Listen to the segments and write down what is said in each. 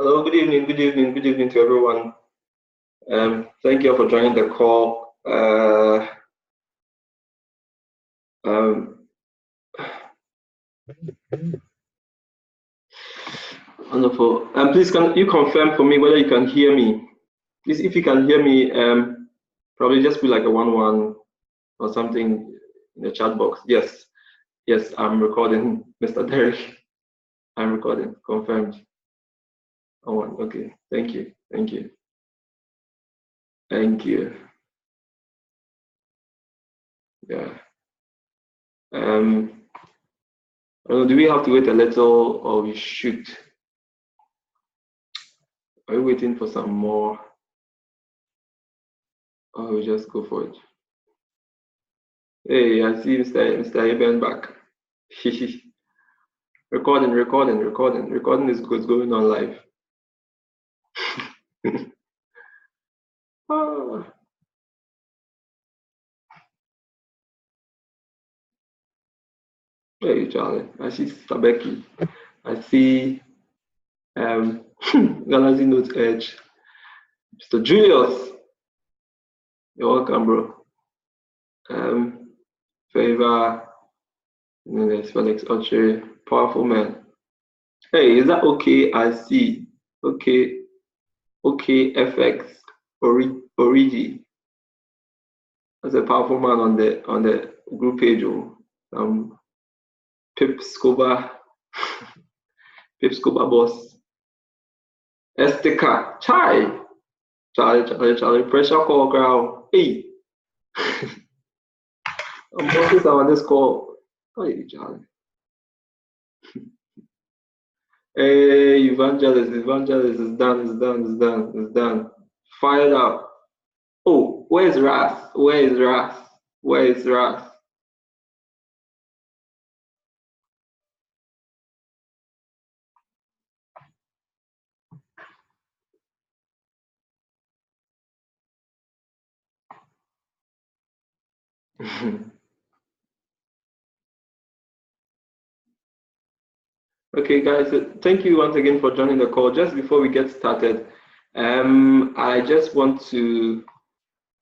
Hello, good evening to everyone. Thank you for joining the call. Um, Wonderful. Please, can you confirm for me whether you can hear me? Please, if you can hear me, probably just put like a 1-1 or something in the chat box. Yes, yes, I'm recording, Mr. Derek. I'm recording. Confirmed. Oh, okay. Thank you. Thank you. Thank you. Yeah. Do we have to wait a little or we should? Are we waiting for some more? Or we just go for it? Hey, I see Mr. Eben back. Recording is going on live. Ah. Hey, Charlie. I see Sabeki. I see Galaxy Note Edge. Mr. Julius. You're welcome, bro. Favor. And then there's Felix Oche. Powerful man. Hey, is that okay? I see. Okay. Okay, FX. Origi. That's a powerful man on the group page. Pip Scoba boss. Estica. Charlie. Pressure call crowd. Hey. I'm bosses on this call. Hey, Charlie. Hey, Evangelist is done. Fired up. Oh, where's Ras? Okay, guys, thank you once again for joining the call. Just before we get started, I just want to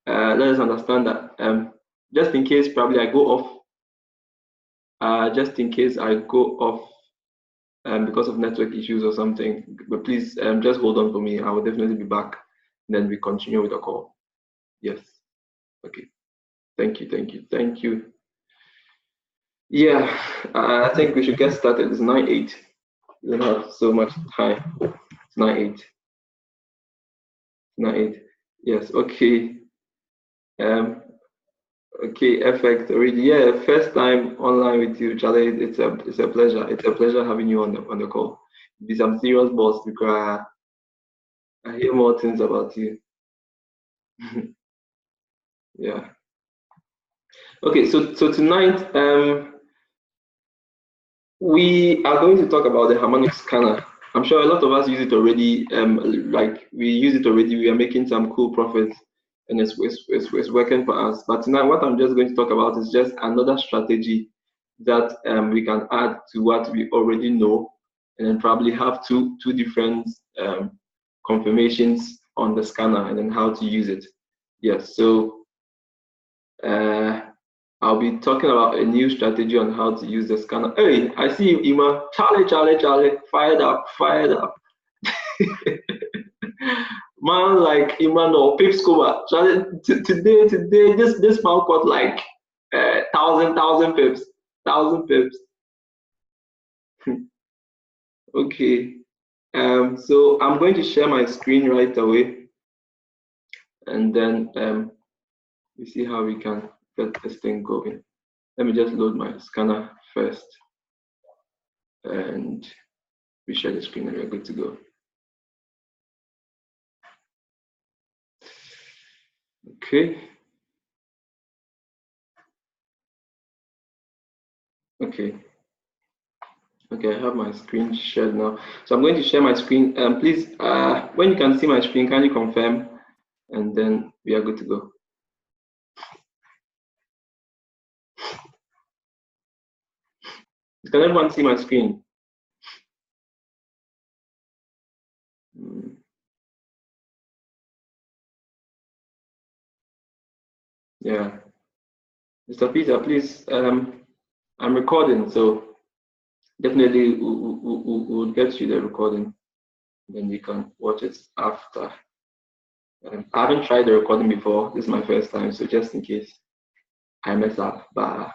let us understand that just in case probably I go off, because of network issues or something, but please just hold on for me. I will definitely be back. And then we continue with the call. Yes. Okay. Thank you. Yeah, I think we should get started. It's 9:08. We don't have so much time. It's 9:08. 9:08. Yes. Okay. Okay. FX already. Yeah. First time online with you, Charlie. It's a pleasure. It's a pleasure having you on the call. Be some serious boss because I hear more things about you. Yeah. Okay. So tonight, we are going to talk about the Harmonic scanner. I'm sure a lot of us use it already. We are making some cool profits, and it's working for us. But tonight, what I'm just going to talk about is just another strategy that we can add to what we already know, and then probably have two different confirmations on the scanner, and then how to use it. Yes. So I'll be talking about a new strategy on how to use the scanner. Hey, I see you, Ima. Charlie. Fired up. Man, like Ima, no, Pip Scuba. Charlie, today, this man got like 1,000 pips. 1,000 pips. Okay. So I'm going to share my screen right away. And then we see how we can get this thing going. Let me just load my scanner first. And we share the screen and we're good to go. Okay. Okay, I have my screen shared now. So I'm going to share my screen. Please, when you can see my screen, can you confirm? And then we are good to go. Can everyone see my screen? Yeah. Mr. Peter, please, I'm recording, so definitely we'll get you the recording, then you can watch it after. I haven't tried the recording before. This is my first time, so just in case I mess up, but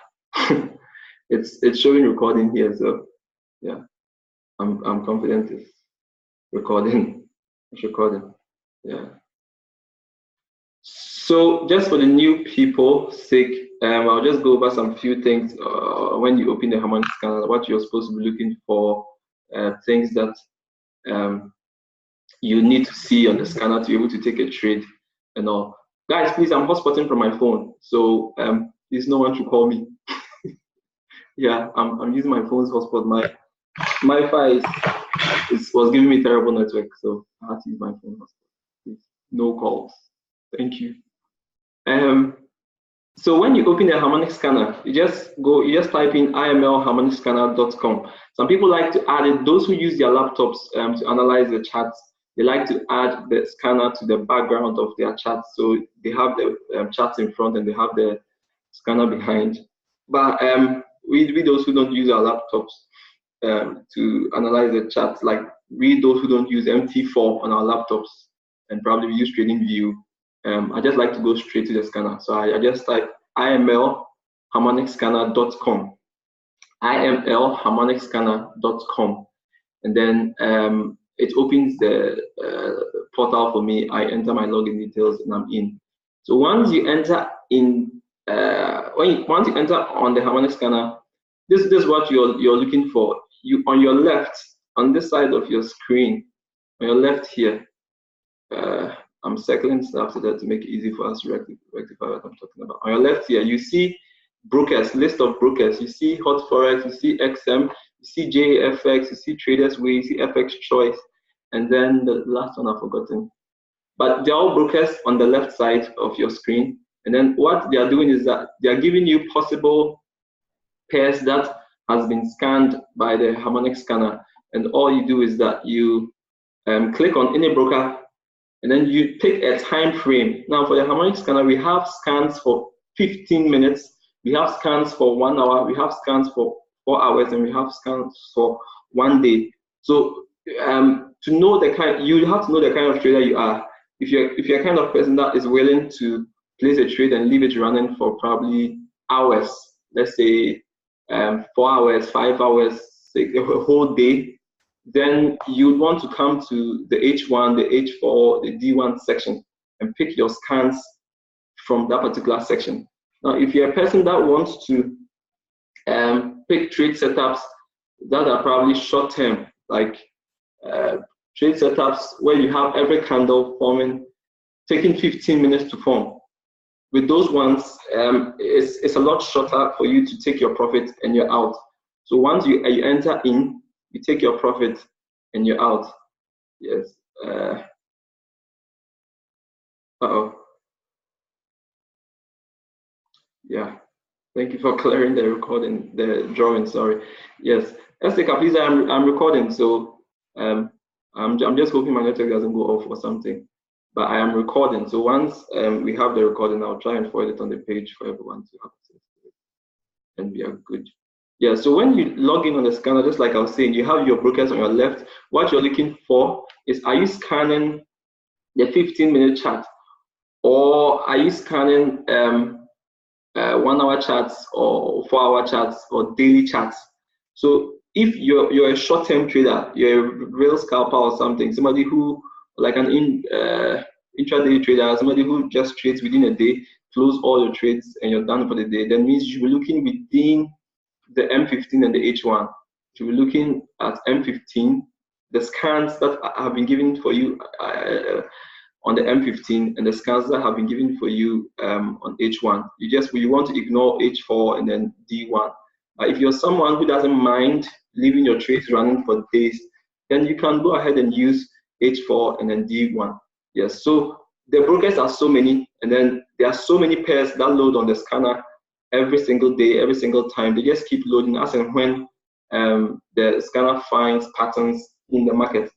it's showing recording here, so yeah, I'm confident it's recording. It's recording. Yeah. So just for the new people sake, I'll just go over some few things when you open the Harmonic scanner, what you're supposed to be looking for, things that um, you need to see on the scanner to be able to take a trade and all. Guys, please, I'm hotspotting from my phone, so please no one should call me. Yeah, I'm using my phone's hotspot. My Wi-Fi was giving me terrible network, so I had to use my phone hotspot. Please, no calls. Thank you. So when you open a Harmonic scanner, you just type in imlharmonicscanner.com. Some people like to add it, those who use their laptops to analyze the charts, they like to add the scanner to the background of their charts. So they have the charts in front and they have the scanner behind. But we those who don't use our laptops to analyze the charts, like we those who don't use MT4 on our laptops and probably use TradingView, I just like to go straight to the scanner. So I just type imlharmonicscanner.com, imlharmonicscanner.com, and then it opens the portal for me. I enter my login details and I'm in. So once you enter in, once you enter on the Harmonic scanner, this is what you're looking for. You on your left, on this side of your screen, on your left here. I'm circling stuff so that to make it easy for us to rectify what I'm talking about. On your left here, you see brokers, list of brokers. You see Hot Forex, you see XM, you see JFX, you see Traders Way, you see FX Choice, and then the last one I've forgotten. But they're all brokers on the left side of your screen. And then what they are doing is that they are giving you possible pairs that has been scanned by the Harmonic scanner. And all you do is that you click on any broker, and then you take a time frame. Now for the Harmonic scanner, we have scans for 15 minutes, we have scans for 1 hour, we have scans for 4 hours, and we have scans for 1 day. So to know the kind, you have to know the kind of trader you are. If you're kind of person that is willing to place a trade and leave it running for probably hours, let's say 4 hours, 5 hours, a whole day, then you'd want to come to the H1, the H4, the D1 section and pick your scans from that particular section. Now, if you're a person that wants to pick trade setups that are probably short term, like trade setups where you have every candle forming, taking 15 minutes to form. With those ones, it's a lot shorter for you to take your profit and you're out. So once you enter in, you take your profit and you're out. Yes. Uh-oh. Yeah. Thank you for clearing the recording, the drawing. Sorry. Yes. Estika, please. I'm recording, so I'm just hoping my network doesn't go off or something. But I am recording. So once we have the recording, I'll try and forward it on the page for everyone to have access to it, and we are good. Yeah. So when you log in on the scanner, just like I was saying, you have your brokers on your left. What you're looking for is: are you scanning the 15-minute chart, or are you scanning 1 hour charts or 4 hour charts or daily charts? So if you're a short-term trader, you're a real scalper or something, somebody who like an intraday trader, somebody who just trades within a day, close all your trades and you're done for the day, that means you should be looking within the M15 and the H1. You should be looking at M15, the scans that have been given for you on the M15 and the scans that have been given for you on H1. You want to ignore H4 and then D1. If you're someone who doesn't mind leaving your trades running for days, then you can go ahead and use H4 and then D1. Yes, so the brokers are so many, and then there are so many pairs that load on the scanner every single day, every single time. They just keep loading as and when the scanner finds patterns in the market.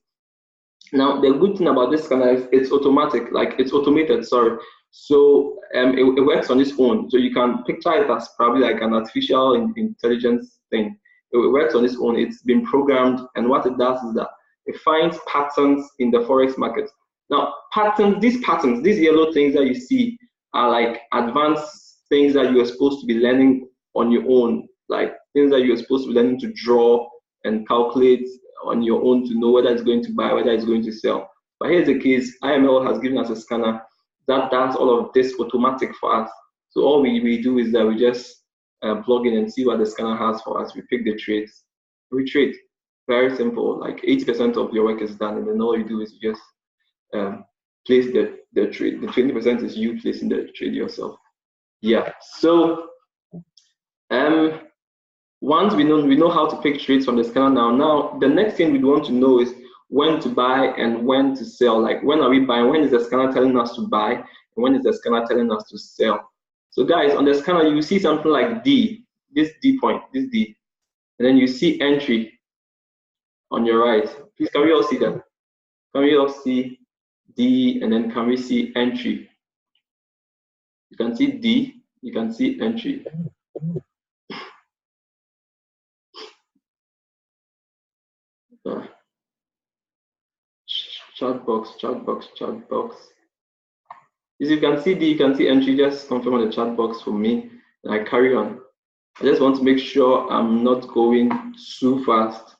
Now, the good thing about this scanner is it's automatic, like it's automated, sorry. So it works on its own. So you can picture it as probably like an artificial intelligence thing. It works on its own. It's been programmed, and what it does is that it finds patterns in the forex market. Now, patterns, these yellow things that you see are like advanced things that you are supposed to be learning on your own, like things that you're supposed to be learning to draw and calculate on your own to know whether it's going to buy, whether it's going to sell. But here's the case: IML has given us a scanner that does all of this automatic for us. So all we do is that we just plug in and see what the scanner has for us. We pick the trades, we trade. Very simple. Like 80% of your work is done, and then all you do is you just place the trade. The 20% is you placing the trade yourself. Yeah. So once we know how to pick trades from the scanner now the next thing we want to know is when to buy and when to sell. Like, when are we buying? When is the scanner telling us to buy? And when is the scanner telling us to sell? So guys, on the scanner, you see something like D, this D point, this D. And then you see entry on your right. Please, can we all see that? Can we all see D, and then can we see entry? You can see D, you can see entry. Chat box. As you can see D, you can see entry. Just confirm on the chat box for me, and I carry on. I just want to make sure I'm not going too fast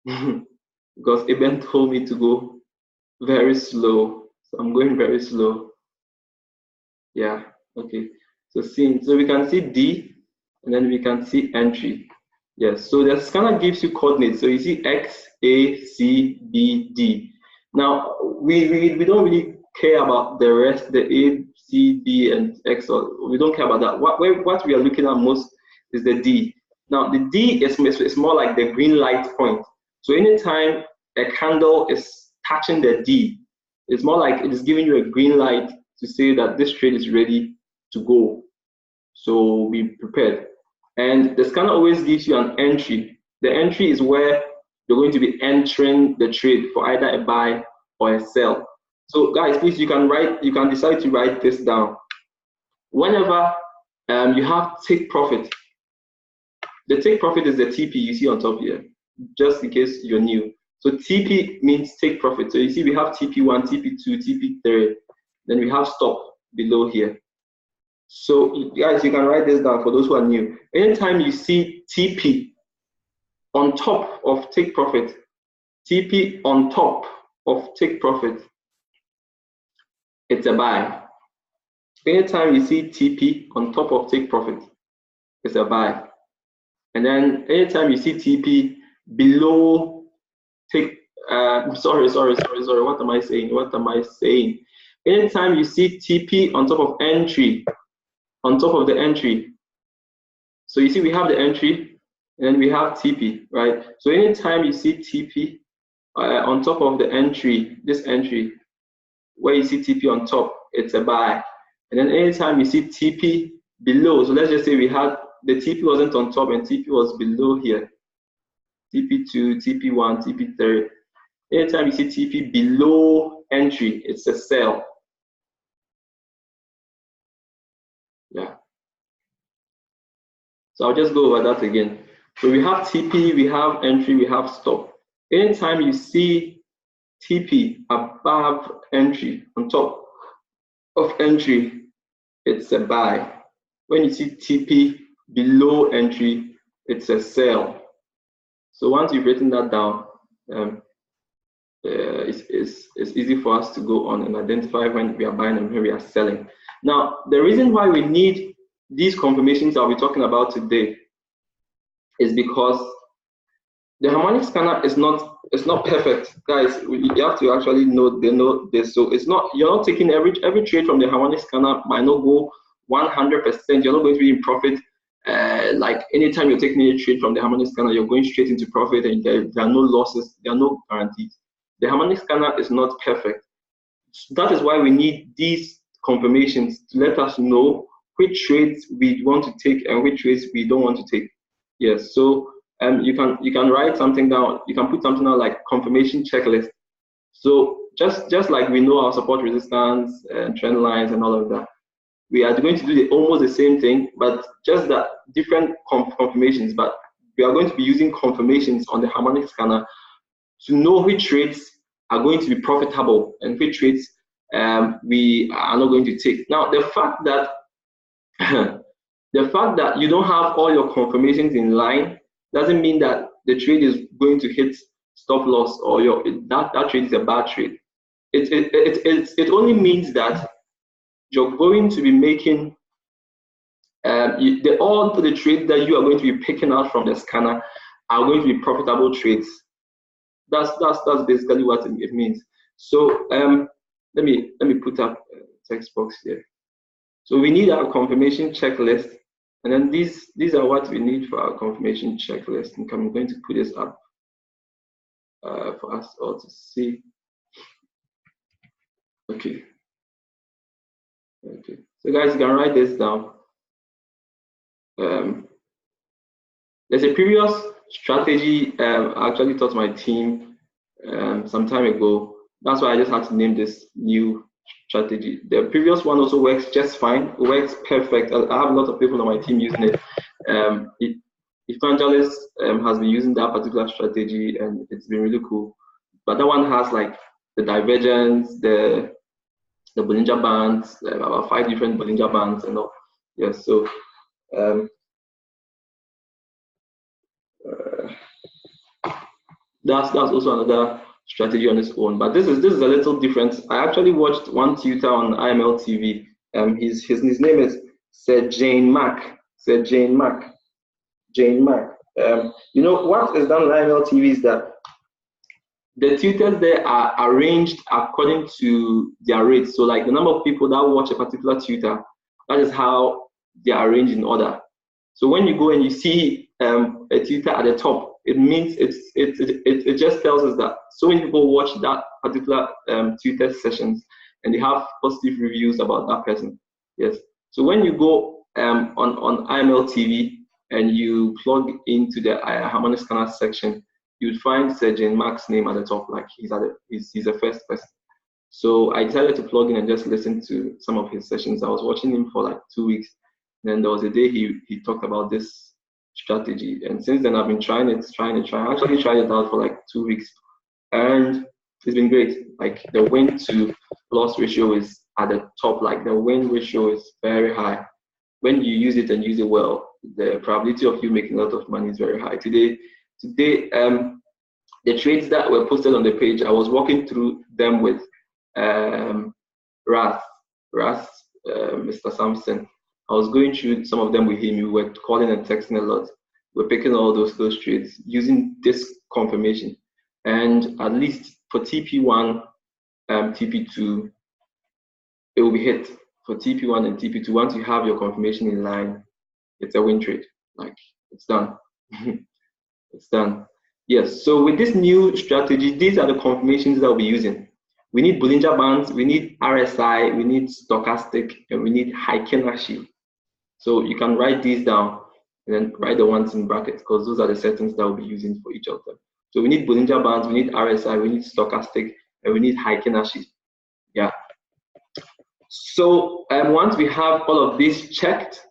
because Eben told me to go very slow, so I'm going very slow. Yeah, okay. So we can see D, and then we can see entry. Yes, so the scanner gives you coordinates. So you see X, A, C, B, D. Now we don't really care about the rest, the A, C, B, and X. Or we don't care about that. What we are looking at most is the D. Now the D is more like the green light point. So anytime a candle is touching the D, it's more like it is giving you a green light to say that this trade is ready to go. So be prepared. And the scanner always gives you an entry. The entry is where you're going to be entering the trade for either a buy or a sell. So guys, please, you can decide to write this down. Whenever you have take profit, the take profit is the TP you see on top here, just in case you're new. So TP means take profit. So you see we have TP1, TP2, TP3, then we have stop below here. So guys, you can write this down for those who are new. Anytime you see TP on top of take profit, TP on top of take profit, it's a buy. Anytime you see TP on top of take profit, it's a buy. And then anytime you see TP below take, sorry, what am I saying? Anytime you see TP on top of entry, on top of the entry, so you see we have the entry and then we have TP, right? So anytime you see TP on top of the entry, this entry, where you see TP on top, it's a buy. And then anytime you see TP below, so let's just say we had the TP wasn't on top and TP was below here, TP2, TP1, TP3. Anytime you see TP below entry, it's a sell. Yeah. So I'll just go over that again. So we have TP, we have entry, we have stop. Anytime you see TP above entry, on top of entry, it's a buy. When you see TP below entry, it's a sell. So once you've written that down, it's easy for us to go on and identify when we are buying and when we are selling. Now, the reason why we need these confirmations I'll be talking about today is because the harmonic scanner is not perfect, guys. You have to actually know this. So it's not, you're not taking every trade from the harmonic scanner might not go 100%. You're not going to be in profit. Like anytime you're taking a trade from the harmonic scanner, you're going straight into profit, and there are no losses, there are no guarantees. The harmonic scanner is not perfect. That is why we need these confirmations to let us know which trades we want to take and which trades we don't want to take. Yes, so you can write something down. You can put something down like confirmation checklist. So just like we know our support resistance and trend lines and all of that, we are going to do almost the same thing, but just that different confirmations. But we are going to be using confirmations on the harmonic scanner to know which trades are going to be profitable and which trades we are not going to take. Now, the fact that the fact that you don't have all your confirmations in line doesn't mean that the trade is going to hit stop loss or that trade is a bad trade. It only means that you're going to be making all the trades that you are going to be picking out from the scanner are going to be profitable trades. That's basically what it means. So let me put up a text box here. So we need our confirmation checklist, and then these are what we need for our confirmation checklist. And I'm going to put this up for us all to see. Okay. Okay. So guys, you can write this down. There's a previous strategy I actually taught my team some time ago. That's why I just had to name this new strategy. The previous one also works just fine. It works perfect. I have a lot of people on my team using it. Evangelist has been using that particular strategy, and it's been really cool. But that one has like the divergence, the Bollinger Bands, about 5 different Bollinger Bands, and all. Yes, so that's also another strategy on its own. But this is a little different. I actually watched one tutor on IML TV. His name is Sir Jane Mack. Sir Jane Mack. Jane Mack. You know what is done on IML TV is that the tutors there are arranged according to their rates. So like the number of people that watch a particular tutor, that is how they are arranged in order. So when you go and you see a tutor at the top, it means it just tells us that so many people watch that particular tutor sessions and they have positive reviews about that person. Yes. So when you go on IML TV and you plug into the harmonic scanner section, you'd find Sergeant Mark's name at the top, like he's the first person. So I decided to plug in and just listen to some of his sessions. I was watching him for like 2 weeks. Then there was a day he talked about this strategy, and since then I've been trying it. I actually tried it out for like 2 weeks, and it's been great. Like the win to loss ratio is at the top. Like the win ratio is very high. When you use it and use it well, the probability of you making a lot of money is very high. Today, the trades that were posted on the page, I was walking through them with Mr. Sampson. I was going through some of them with him. We were calling and texting a lot. We're picking all those trades using this confirmation. And at least for TP1, TP2, it will be hit. For TP1 and TP2, once you have your confirmation in line, it's a win trade. Like it's done. It's done. Yes. So with this new strategy, these are the confirmations that we'll be using. We need Bollinger Bands, we need RSI, we need stochastic, and we need Heikin-Ashi. So you can write these down and then write the ones in brackets because those are the settings that we'll be using for each of them. So we need Bollinger Bands, we need RSI, we need stochastic, and we need Heikin-Ashi. Yeah. So once we have all of this checked,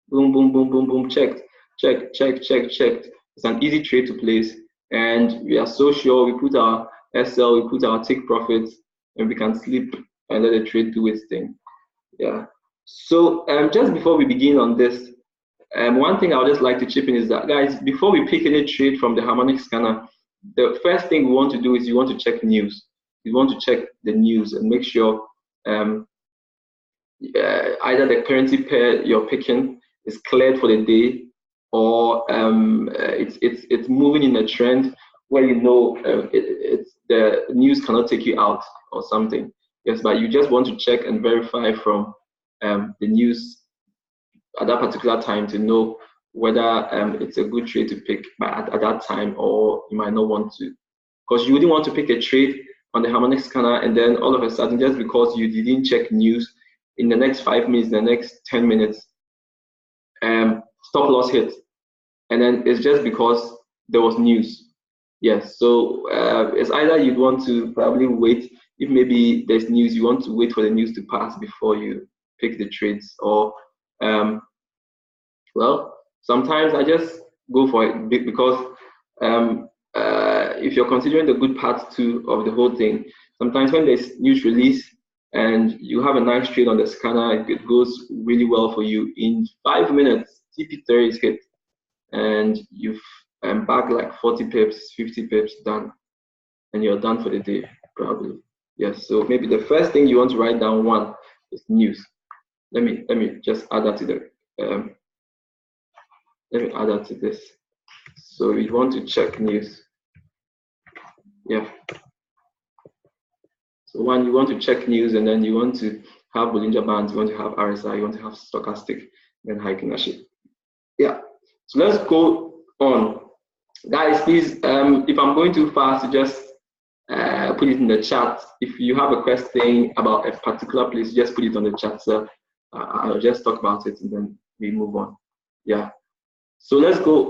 boom, boom, boom, boom, boom, checked. It's an easy trade to place, and we are so sure. We put our SL, we put our take profits, and we can sleep and let the trade do its thing. Yeah. So just before we begin on this, one thing I would just like to chip in is that, guys, before we pick any trade from the harmonic scanner, the first thing we want to do is you want to check news. You want to check the news and make sure either the currency pair you're picking is cleared for the day, or it's moving in a trend where you know the news cannot take you out or something. Yes, but you just want to check and verify from the news at that particular time to know whether it's a good trade to pick at that time, or you might not want to, because you wouldn't want to pick a trade on the harmonic scanner and then all of a sudden, just because you didn't check news, in the next 5 minutes, the next 10 minutes, stop loss hit, and then it's just because there was news. Yes, so it's either you'd want to probably wait, if maybe there's news, you want to wait for the news to pass before you pick the trades, or um, well, sometimes I just go for it because if you're considering the good part too of the whole thing, sometimes when there's news release and you have a nice trade on the scanner, it goes really well for you. In 5 minutes, TP30 is hit, and you've back like 40 pips, 50 pips done, and you're done for the day, probably. Yes, so maybe the first thing you want to write down, one, is news. Let me just add that to the let me add that to this. So we want to check news. Yeah. So one, you want to check news, and then you want to have Bollinger Bands, you want to have RSI, you want to have stochastic, then Heikin-Ashi. Yeah. So let's go on. Guys, please, if I'm going too fast, just put it in the chat. If you have a question about a particular place, just put it on the chat, sir. I'll just talk about it and then we move on. Yeah. So let's go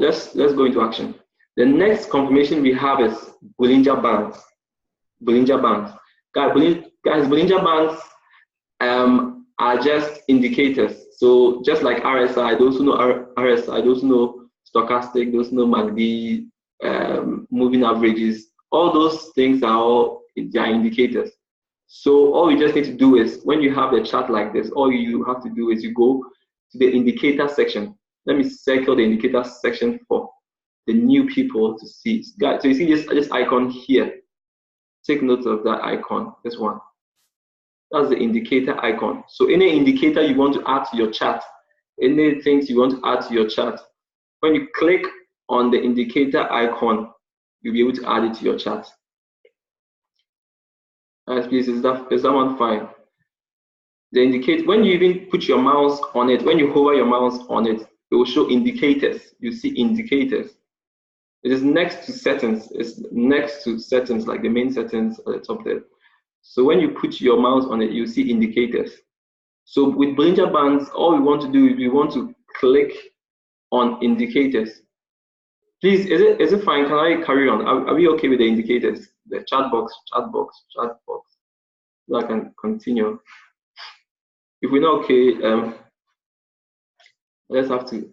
into action. The next confirmation we have is Bollinger Bands. Bollinger Bands. Guys, Bollinger Bands are just indicators. So just like RSI, those who know RSI, those who know stochastic, those who know MACD, moving averages, all those things are all they are indicators. So all you just need to do is, when you have a chart like this, all you have to do is you go to the indicator section. Let me circle the indicator section for the new people to see. Guys, so you see this icon here. Take note of that icon, this one. That's the indicator icon. So any indicator you want to add to your chart, any things you want to add to your chart, when you click on the indicator icon, you'll be able to add it to your chart. Guys, please, is that one fine? The indicate, when you even put your mouse on it, when you hover your mouse on it, it will show indicators. You see indicators. It is next to settings. It's next to settings, like the main settings at the top there. So when you put your mouse on it, you see indicators. So with Bollinger Bands, all we want to do is we want to click on indicators. Please, is it fine? Can I carry on? Are we okay with the indicators? The chat box. So I can continue. If we're not okay, let's have to.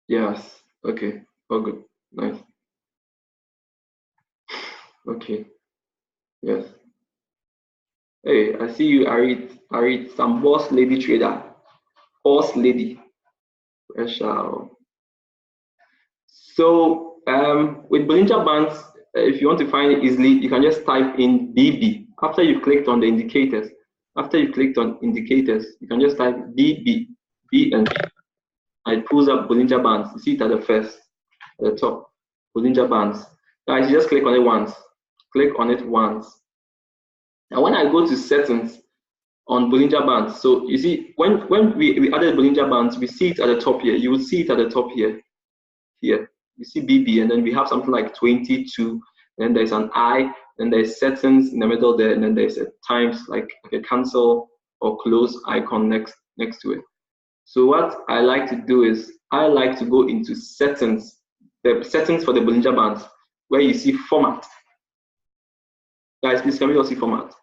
Yes. Okay. Oh, good. Nice. Okay. Yes. Hey, I see you, Arit, some boss lady trader. Boss lady. So with Bollinger Bands, if you want to find it easily, you can just type in BB. After you've clicked on the indicators, you can just type BB, B and B. And it pulls up Bollinger Bands. You see it at the first, at the top, Bollinger Bands. Guys, you just click on it once. Click on it once. Now when I go to settings on Bollinger Bands, so you see when we added Bollinger Bands, we see it at the top here. You will see it at the top here. Here you see BB, and then we have something like 22. Then there's an I, then there's settings in the middle there, and then there's a times, like a cancel or close icon next to it. So what I like to do is I like to go into settings, the settings for the Bollinger Bands, where you see format. Guys, please, can we all see format?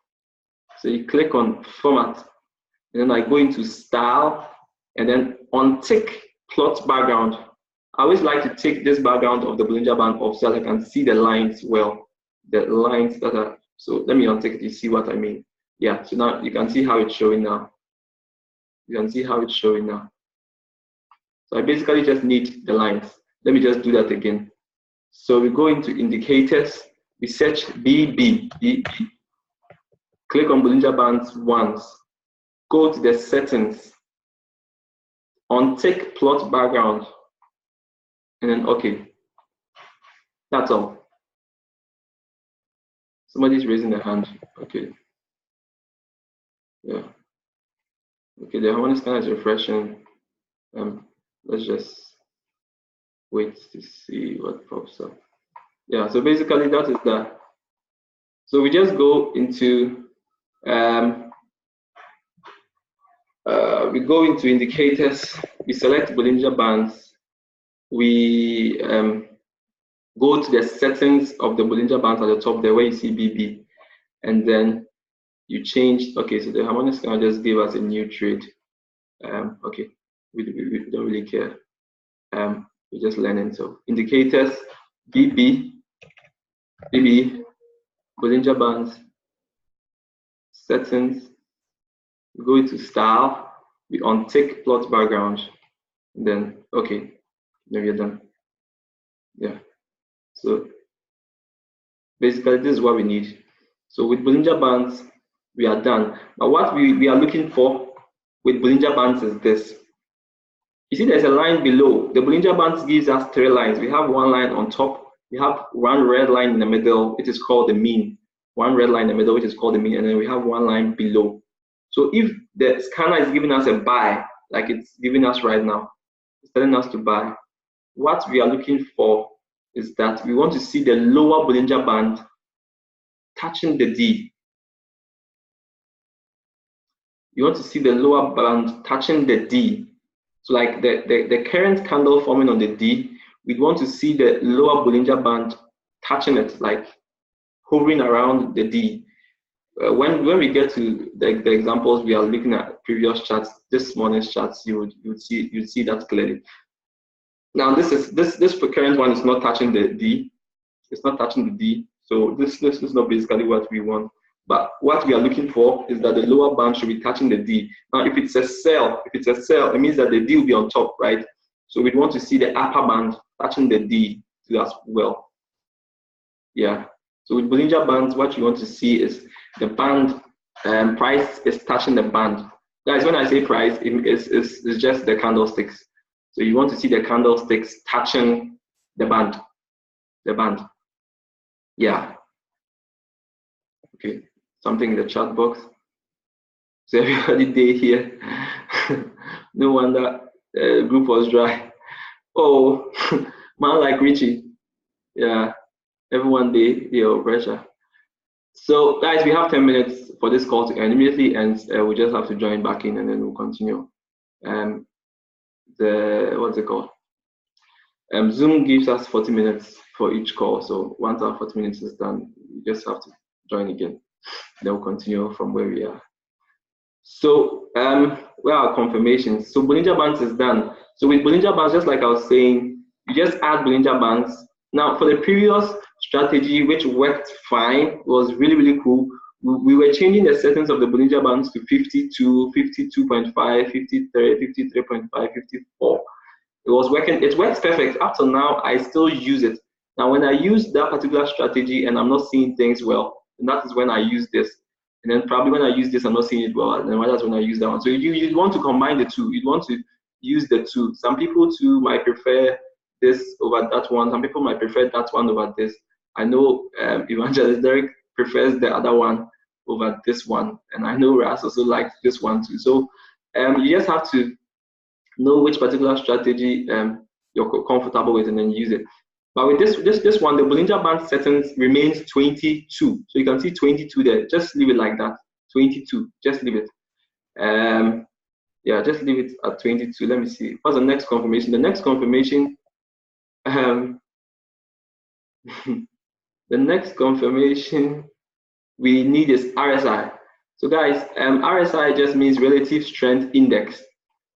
So you click on format, and then I go into style, and then untick plot background. I always like to take this background of the Bollinger Band off so that I can see the lines well. The lines that are, so let me untick it, you see what I mean. Yeah, so now you can see how it's showing now. You can see how it's showing now. So I basically just need the lines. Let me just do that again. So we go into indicators, we search BB, click on Bollinger Bands once, go to the settings, untick plot background, and then okay. That's all. Somebody's raising their hand. Okay. Yeah. Okay, the Harmonic scanner is refreshing. Let's just wait to see what pops up. Yeah, so basically that is that. So we just go into we go into indicators, we select Bollinger Bands, we go to the settings of the Bollinger Bands at the top there where you see BB, and then you change. Okay, so the Harmonic scanner just gave us a new trade. Okay, we don't really care. We're just learning. So indicators, BB, Bollinger Bands, settings, we go into style, we untick plot background, then okay, then we're done. Yeah. So basically this is what we need. So with Bollinger Bands, we are done. Now what we are looking for with Bollinger Bands is this. You see there's a line below. The Bollinger Bands gives us 3 lines. We have 1 line on top. We have 1 red line in the middle, which is called the mean. 1 red line in the middle, which is called the mean, and then we have 1 line below. So if the scanner is giving us a buy, like it's giving us right now, it's telling us to buy, what we are looking for is that we want to see the lower Bollinger Band touching the D. You want to see the lower band touching the D. So like the current candle forming on the D, we want to see the lower Bollinger Band touching it, like hovering around the D. When we get to the examples we are looking at previous charts, this morning's charts, you'd see that clearly. Now this current one is not touching the D. It's not touching the D. So this is not basically what we want. But what we are looking for is that the lower band should be touching the D. Now, if it's a sell, it means that the D will be on top, right? So we want to see the upper band touching the D as well. Yeah. So with Bollinger Bands, what you want to see is the band price is touching the band. Guys, when I say price, it's just the candlesticks. So you want to see the candlesticks touching the band. Yeah. Okay. Something in the chat box. So everybody did here. No wonder the group was dry. Oh, man like Richie. Yeah, everyone did your pressure. So guys, we have 10 minutes for this call to end. Immediately ends, we just have to join back in and then we'll continue. What's it called? Zoom gives us 40 minutes for each call. So once our 40 minutes is done, you just have to join again. Then we'll continue from where we are. So where are confirmations? So Bollinger Bands is done. So with Bollinger Bands, just like I was saying, you just add Bollinger Bands. Now for the previous strategy, which worked fine, was really, really cool. We were changing the settings of the Bollinger Bands to 52, 52.5, 53, 53.5, 54. It was working, it works perfect. Up to now, I still use it. Now when I use that particular strategy and I'm not seeing things well, and that is when I use this. And then probably when I use this, I'm not seeing it well, and then that's when I use that one. So you'd want to combine the two. You'd want to use the two. Some people too might prefer this over that one. Some people might prefer that one over this. I know Evangelist Derek prefers the other one over this one, and I know Ras also likes this one too. So you just have to know which particular strategy you're comfortable with and then use it. But with this one, the Bollinger Band settings remains 22. So you can see 22 there. Just leave it like that. 22. Just leave it. Yeah, just leave it at 22. Let me see. What's the next confirmation? The next confirmation. The next confirmation we need is RSI. So guys, RSI just means relative strength index.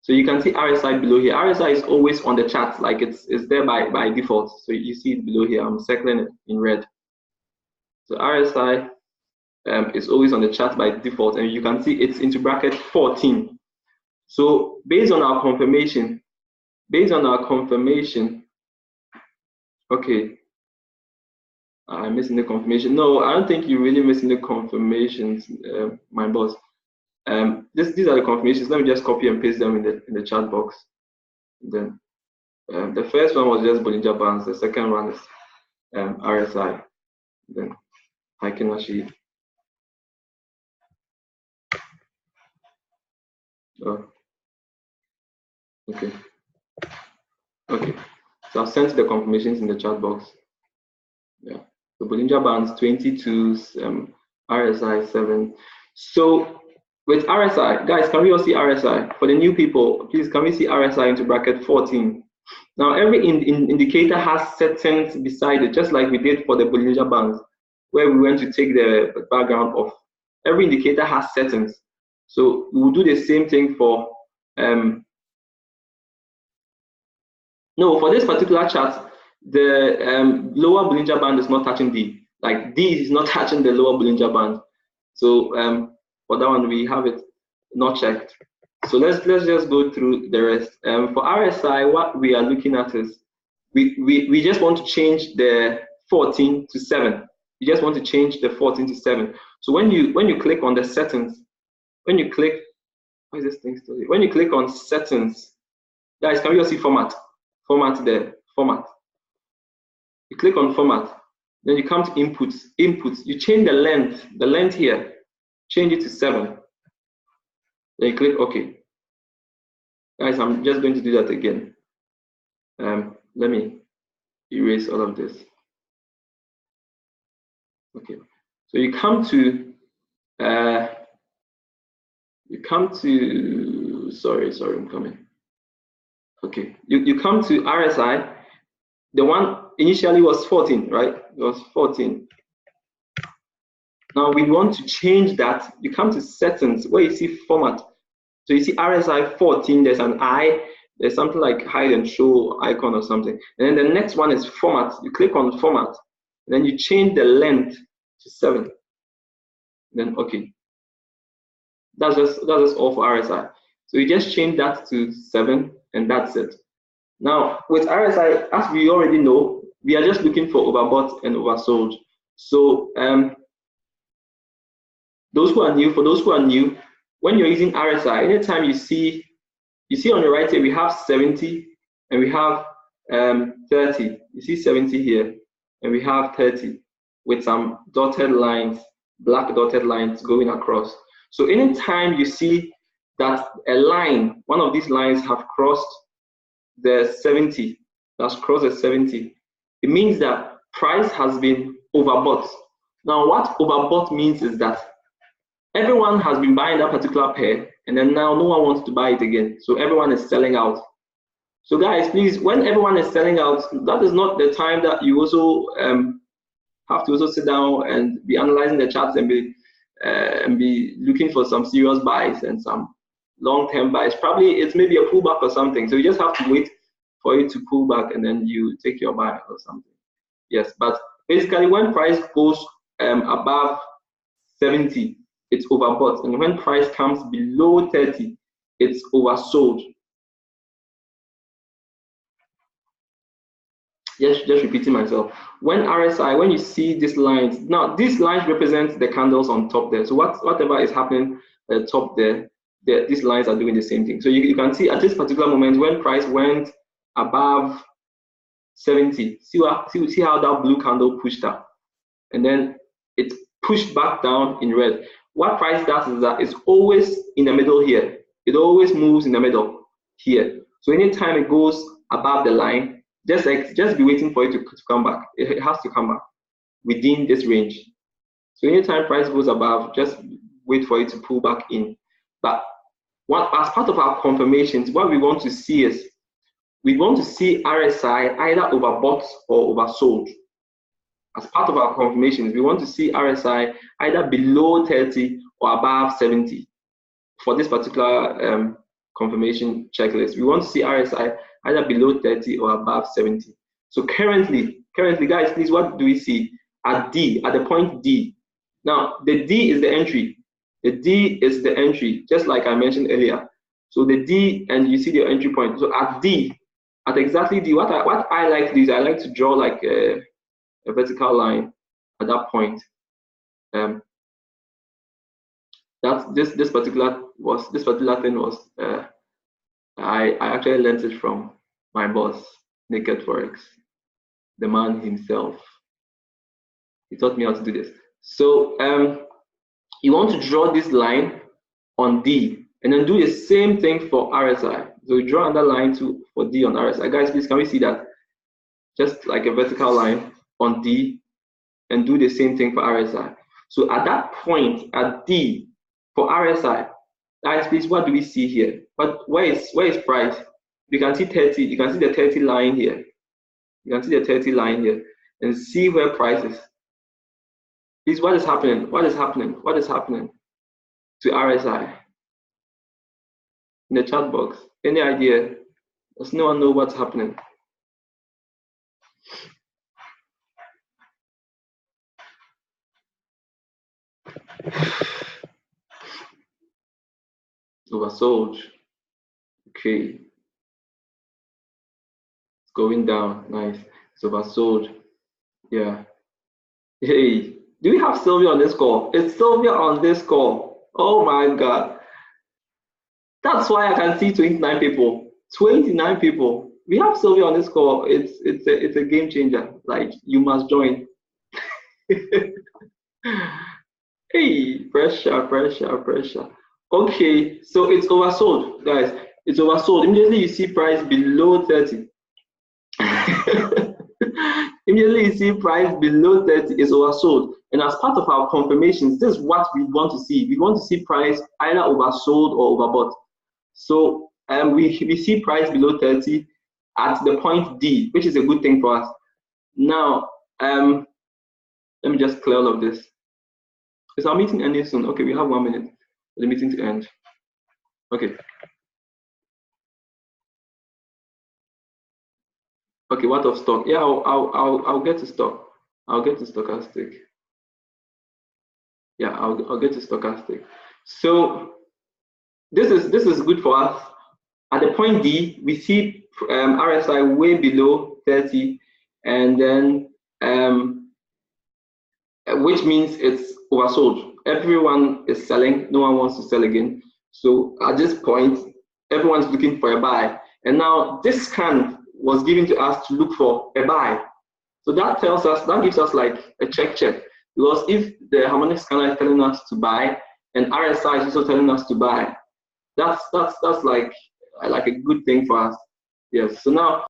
So you can see RSI below here. RSI is always on the chart, like it's there by default. So you see it below here. I'm circling it in red. So RSI is always on the chart by default, and you can see it's into bracket 14. So based on our confirmation, okay, I'm missing the confirmation. No, I don't think you're really missing the confirmations, my boss. These are the confirmations. Let me just copy and paste them in the chat box. Then the first one was just Bollinger Bands. The second one is RSI. Then I can actually. Oh, okay. Okay. So I've sent the confirmations in the chat box. Yeah. So Bollinger Bands 22s, RSI 7. So with RSI, guys, can we all see RSI? For the new people, please, can we see RSI into bracket 14? Now, every indicator has settings beside it, just like we did for the Bollinger Bands, where we went to take the background off. Every indicator has settings. So we will do the same thing for, no, for this particular chart, the lower Bollinger Band is not touching D. Like D is not touching the lower Bollinger Band. So for that one, we have it not checked. So let's just go through the rest. For RSI, what we are looking at is we just want to change the 14 to 7. You just want to change the 14 to 7. So when you click on the settings, when you click, what is this thing still here? When you click on settings, guys, can you see format? Format there, format. You click on format, then you come to inputs. Inputs, you change the length here, change it to 7. Then you click OK. Guys, I'm just going to do that again. Let me erase all of this. Okay, so you come to sorry, I'm coming. Okay, you come to RSI. The one initially was 14, right? It was 14. Now we want to change that. You come to settings where you see format. So you see RSI 14, there's an I, there's something like hide and show icon or something. And then the next one is format. You click on format, and then you change the length to 7. Then okay. That's just all for RSI. So you just change that to 7, and that's it. Now with RSI, as we already know, we are just looking for overbought and oversold. So for those who are new, when you're using RSI, anytime you see on the right here, we have 70 and we have 30. You see 70 here, and we have 30 with some dotted lines, black dotted lines going across. So anytime you see that a line, one of these lines have crossed the 70, that's crossed the 70, it means that price has been overbought. Now what overbought means is that everyone has been buying that particular pair, and then now no one wants to buy it again. So everyone is selling out. So guys, please, when everyone is selling out, that is not the time that you also have to also sit down and be analyzing the charts and be looking for some serious buys and some long-term buys. Probably it's maybe a pullback or something. So you just have to wait for it to pull back and then you take your buy or something. Yes, but basically when price goes above 70, it's overbought, and when price comes below 30, it's oversold. Just repeating myself. When RSI, when you see these lines, now these lines represent the candles on top there. So whatever is happening at the top there, these lines are doing the same thing. So you can see at this particular moment when price went above 70, see how that blue candle pushed up, and then it pushed back down in red. What price does is that it's always in the middle here. It always moves in the middle here. So anytime it goes above the line, just be waiting for it to come back. It has to come back within this range. So anytime price goes above, just wait for it to pull back in. But as part of our confirmations, what we want to see is we want to see RSI either overbought or oversold. As part of our confirmations, we want to see RSI either below 30 or above 70. For this particular confirmation checklist, we want to see RSI either below 30 or above 70. So currently, guys, please, what do we see at D, at the point D? Now, the D is the entry. The D is the entry, just like I mentioned earlier. So the D, and you see the entry point. So at D, at exactly D, what I like to do is I like to draw like a vertical line at that point. That this particular thing was I actually learned it from my boss, Naked Forex, the man himself. He taught me how to do this. So you want to draw this line on D and then do the same thing for RSI. So you draw another line for D on RSI. Guys, please, can we see that? Just like a vertical line on D and do the same thing for RSI. So at that point at D for RSI, guys, please, what do we see here? Where is price? You can see 30. You can see the 30 line here. You can see the 30 line here, and see where price is. Please, what is happening? What is happening? What is happening to RSI? In the chat box, any idea? Does no one know what's happening? Oversold. Okay. It's going down. Nice. It's oversold. Yeah. Hey, do we have Sylvia on this call? It's Sylvia on this call. Oh my God. That's why I can see 29 people. 29 people. We have Sylvia on this call. It's a game changer. Like, you must join. Hey, pressure. Okay, so it's oversold, guys. It's oversold. Immediately you see price below 30. Immediately you see price below 30 is oversold. And as part of our confirmations, this is what we want to see. We want to see price either oversold or overbought. So we see price below 30 at the point D, which is a good thing for us. Now, let me just clear all of this. Is our meeting ending soon? Okay, we have 1 minute for the meeting to end. Okay. Okay, what of stock? Yeah, I'll get to stock. I'll get to stochastic. Yeah, I'll get to stochastic. So this is good for us. At the point D, we see RSI way below 30, and then which means it's oversold. Everyone is selling. No one wants to sell again. So at this point, everyone's looking for a buy. And now this scan was given to us to look for a buy. So that tells us, that gives us like a check. Because if the harmonic scanner is telling us to buy and RSI is also telling us to buy, that's like a good thing for us. Yes. So now